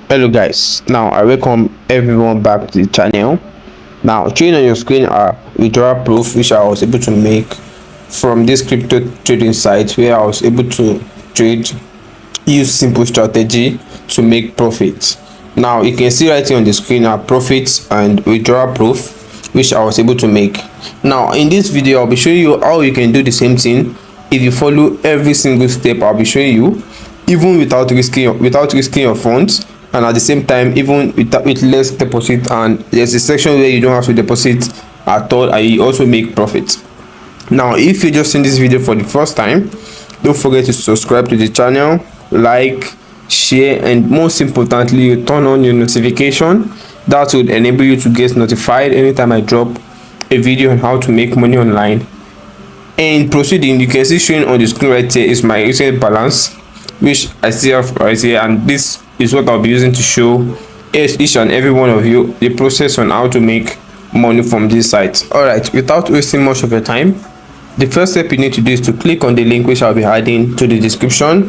Hello guys, now I welcome everyone back to the channel. Now showing on your screen are withdrawal proof which I was able to make from this crypto trading site where I was able to trade, use simple strategy to make profits. Now you can see right here on the screen are profits and withdrawal proof which I was able to make. Now in this video I'll be showing you how you can do the same thing if you follow every single step I'll be showing you, even without risking your funds, and at the same time even with less deposit. And there's a section where you don't have to deposit at all and you also make profit. Now if you're just seeing this video for the first time, don't forget to subscribe to the channel, like, share, and most importantly you turn on your notification. That would enable you to get notified anytime I drop a video on how to make money online. And proceeding, you can see showing on the screen right here is my recent balance which I still have right here, and this is what I'll be using to show each and every one of you the process on how to make money from this site. All right, without wasting much of your time, the first step you need to do is to click on the link which I'll be adding to the description,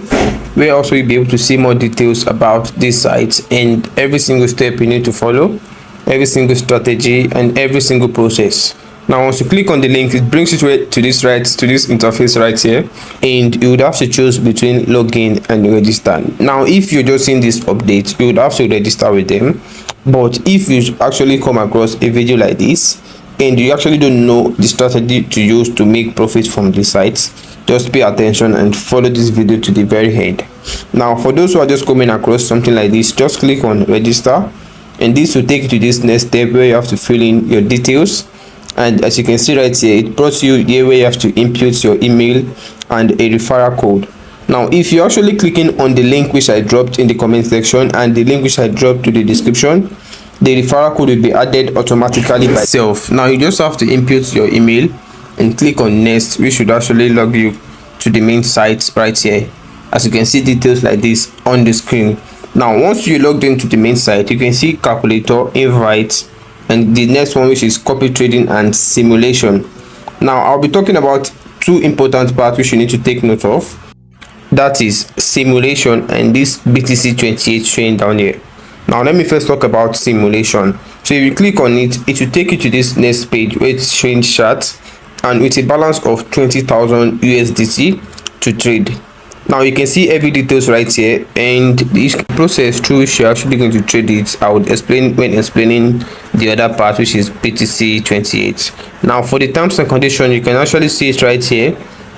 where also you'll be able to see more details about this site and every single step you need to follow, every single strategy and every single process. Now once you click on the link, it brings you to this interface right here, and you would have to choose between login and register. Now if you're just seeing this update, you would have to register with them. But if you actually come across a video like this and you actually don't know the strategy to use to make profit from this site, just pay attention and follow this video to the very end. Now for those who are just coming across something like this, just click on register, and this will take you to this next step where you have to fill in your details. And as you can see right here, it brought you here where you have to input your email and a referral code. Now if you're actually clicking on the link which I dropped in the comment section and the link which I dropped to the description, the referral code will be added automatically by itself. Now you just have to input your email and click on next, which should actually log you to the main site right here. As you can see details like this on the screen. Now once you logged into the main site, you can see calculator, invite, and the next one which is copy trading and simulation. Now I'll be talking about two important parts which you need to take note of, that is simulation and this BTC28 showing down here. Now let me first talk about simulation. So if you click on it, it will take you to this next page where it's showing charts and with a balance of 20,000 USDT to trade. Now you can see every details right here, and this process through which you're actually going to trade it I would explain when explaining the other part, which is BTC28. Now for the terms and conditions, you can actually see it right here.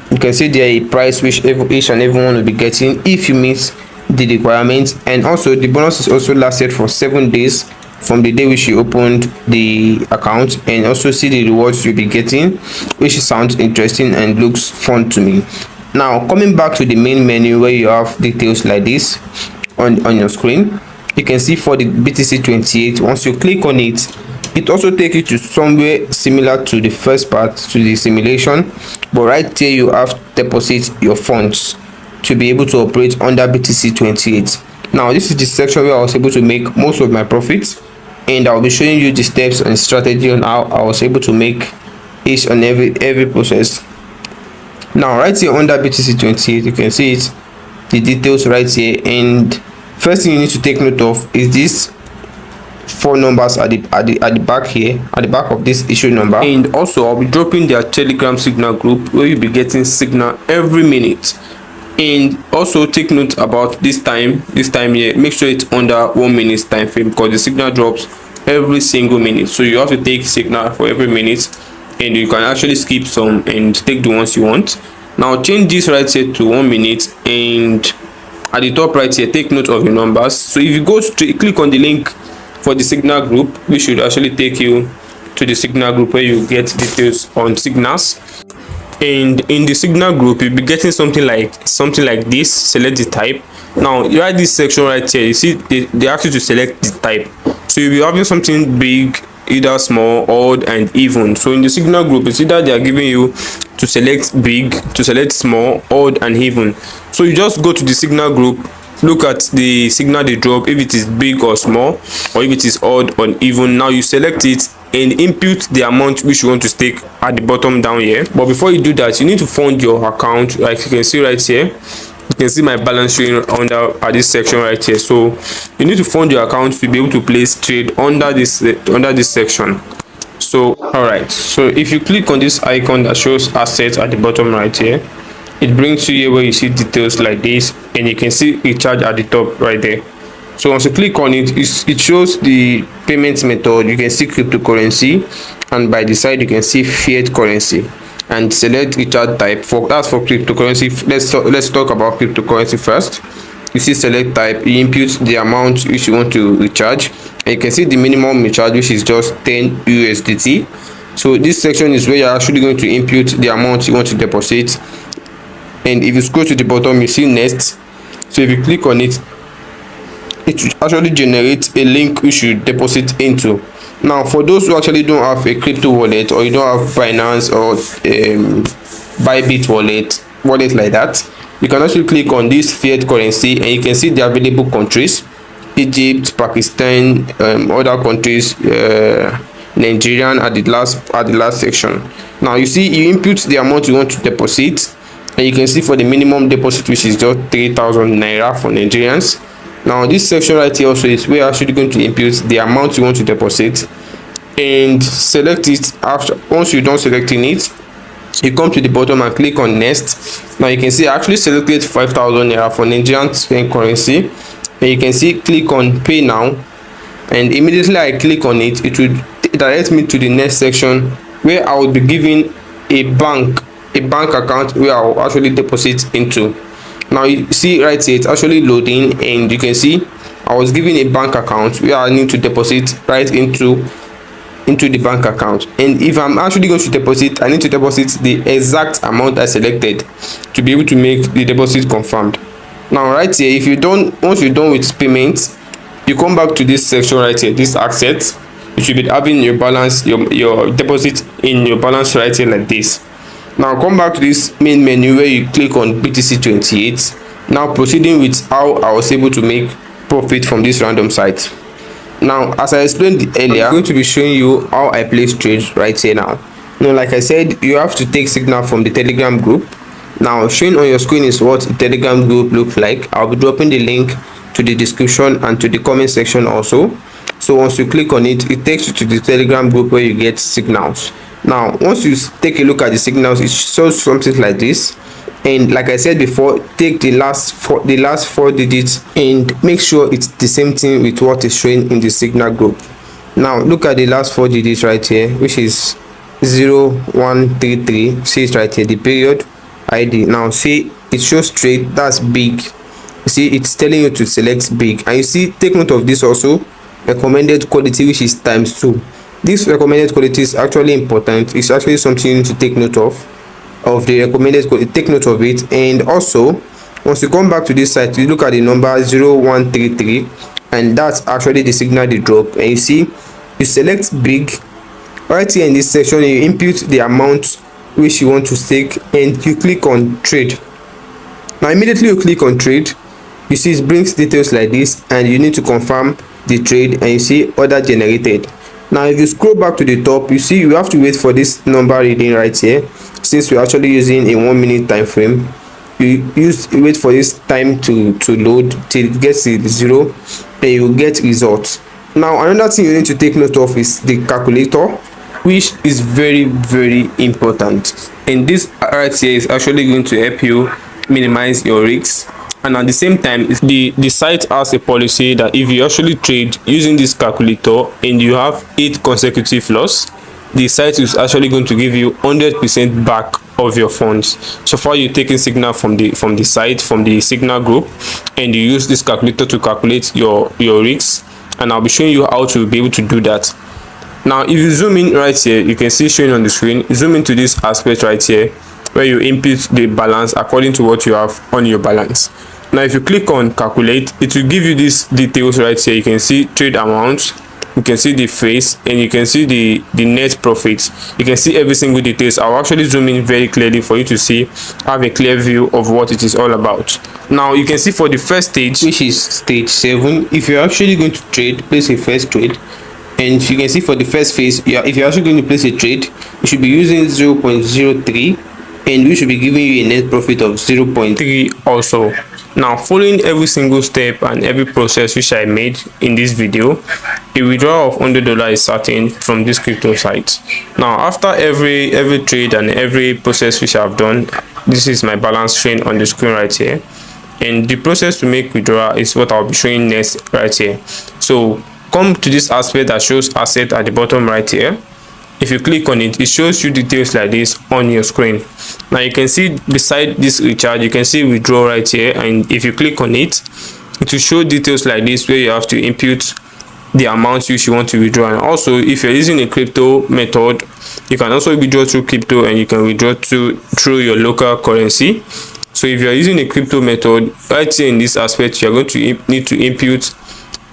You can see there a price which each and everyone will be getting if you meet the requirements, and also the bonus is also lasted for 7 days from the day which you opened the account, and also see the rewards you'll be getting, which sounds interesting and looks fun to me. Now coming back to the main menu where you have details like this on your screen, you can see for the BTC28, once you click on it, it also takes you to somewhere similar to the first part, to the simulation, but right here you have to deposit your funds to be able to operate under BTC28. Now this is the section where I was able to make most of my profits, and I'll be showing you the steps and strategy on how I was able to make each and every process. Now right here under BTC28, you can see it, the details right here, and first thing you need to take note of is these 4 numbers at the back here, at the back of this issue number. And also I'll be dropping their Telegram signal group where you'll be getting signal every minute. And also take note about this time here, make sure it's under 1 minute time frame, because the signal drops every single minute, so you have to take signal for every minute, and you can actually skip some and take the ones you want. Now change this right here to 1 minute, and at the top right here take note of your numbers. So if you go straight, click on the link for the signal group, which should actually take you to the signal group where you get details on signals. And in the signal group you'll be getting something like this. Select the type. Now you have this section right here, you see they ask you to select the type, so you'll be having something big, either small, odd, and even. So in the signal group, it's either they are giving you to select big, to select small, odd, and even. So you just go to the signal group, look at the signal they drop, if it is big or small, or if it is odd or even. Now you select it and input the amount which you want to stake at the bottom down here. But before you do that, you need to fund your account, like you can see right here. You can see my balance showing under at this section right here. So you need to fund your account to be able to place trade under this section. So all right, so if you click on this icon that shows assets at the bottom right here, it brings you here where you see details like this, and you can see recharge at the top right there. So once you click on it, it shows the payment method. You can see cryptocurrency, and by the side you can see fiat currency, and select recharge type. That's for cryptocurrency. Let's talk about cryptocurrency first. You see select type, you input the amount which you want to recharge, and you can see the minimum recharge, which is just 10 USDT. So this section is where you're actually going to input the amount you want to deposit, and if you scroll to the bottom you see next. So if you click on it, it will actually generate a link you should deposit into. Now for those who actually don't have a crypto wallet, or you don't have Binance or Bybit wallet like that, you can actually click on this fiat currency, and you can see the available countries: Egypt, Pakistan, other countries, Nigerian at the last section. Now you see you input the amount you want to deposit, and you can see for the minimum deposit, which is just 3,000 naira for Nigerians. Now this section right here also is where you're actually going to input the amount you want to deposit, and select it. Once you're done selecting it, you come to the bottom and click on next. Now you can see I actually selected 5,000 naira for Nigerian currency, and you can see click on pay now, and immediately I click on it, it will direct me to the next section where I will be given a bank account where I will actually deposit into. Now you see right here it's actually loading, and you can see I was given a bank account where I need to deposit right into the bank account. And if I'm actually going to deposit, I need to deposit the exact amount I selected to be able to make the deposit confirmed. Now right here, once you're done with payment, you come back to this section right here, this assets. You should be having your balance, your deposit in your balance right here like this. Now come back to this main menu where you click on BTC28. Now proceeding with how I was able to make profit from this random site. Now as I explained earlier, I'm going to be showing you how I place trades right here now. Now like I said, you have to take signal from the Telegram group. Now showing on your screen is what the Telegram group looks like. I'll be dropping the link to the description and to the comment section also. So once you click on it, it takes you to the Telegram group where you get signals. Now once you take a look at the signals, it shows something like this. And like I said before, take the last four digits and make sure it's the same thing with what is showing in the signal group. Now look at the last four digits right here, which is 0133. See it right here, the period ID. Now see it shows straight, that's big. You see it's telling you to select big, and you see take note of this also, recommended quality, which is ×2. This recommended quality is actually important. It's actually something you need to take note of the recommended quality. Take note of it. And also once you come back to this site, you look at the number 0133, and that's actually the signal they drop. And you see you select big right here in this section, you input the amount which you want to stake, and you click on trade. Now immediately you click on trade, you see it brings details like this, and you need to confirm the trade, and you see order generated. Now if you scroll back to the top, you see you have to wait for this number reading right here. Since we're actually using a 1 minute time frame, you wait for this time to load till it gets to 0, and you get results. Now another thing you need to take note of is the calculator, which is very important, and this right here is actually going to help you minimize your risks. And at the same time, the site has a policy that if you actually trade using this calculator and you have 8 consecutive loss, the site is actually going to give you 100% back of your funds. So far you're taking signal from the site, from the signal group, and you use this calculator to calculate your risks, and I'll be showing you how to be able to do that. Now if you zoom in right here, you can see showing on the screen, zoom into this aspect right here where you input the balance according to what you have on your balance. Now if you click on calculate, it will give you these details right here. You can see trade amounts, you can see the face, and you can see the net profit. You can see every single details. I'll actually zoom in very clearly for you to see, have a clear view of what it is all about. Now you can see for the first stage, which is stage 7, if you're actually going to trade, place a first trade. And you can see for the first phase, if you're actually going to place a trade, you should be using 0.03, and we should be giving you a net profit of 0.3 also. Now, following every single step and every process which I made in this video, a withdrawal of $100 is certain from this crypto site. Now, after every trade and every process which I've done, this is my balance showing on the screen right here, and the process to make withdrawal is what I'll be showing next right here. So come to this aspect that shows asset at the bottom right here. If you click on it, it shows you details like this on your screen. Now you can see beside this recharge, you can see withdraw right here, and if you click on it, it will show details like this where you have to input the amount which you want to withdraw. And also, if you're using a crypto method, you can also withdraw through crypto, and you can withdraw through your local currency. So if you're using a crypto method, right here in this aspect, you're going to need to input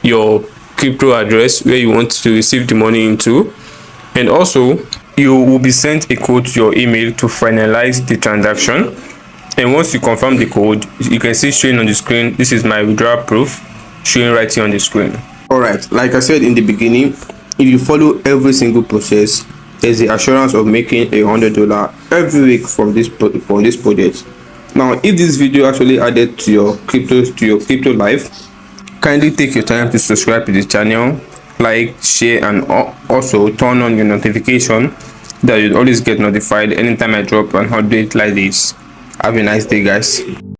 your crypto address where you want to receive the money into, and also you will be sent a code to your email to finalize the transaction. And once you confirm the code, you can see showing on the screen, this is my withdrawal proof showing right here on the screen. All right, like I said in the beginning, if you follow every single process, there's the assurance of making $100 every week from this project. Now, if this video actually added to your crypto life, kindly take your time to subscribe to the channel, like, share, and also turn on your notification that you'll always get notified anytime I drop an update like this. Have a nice day, guys.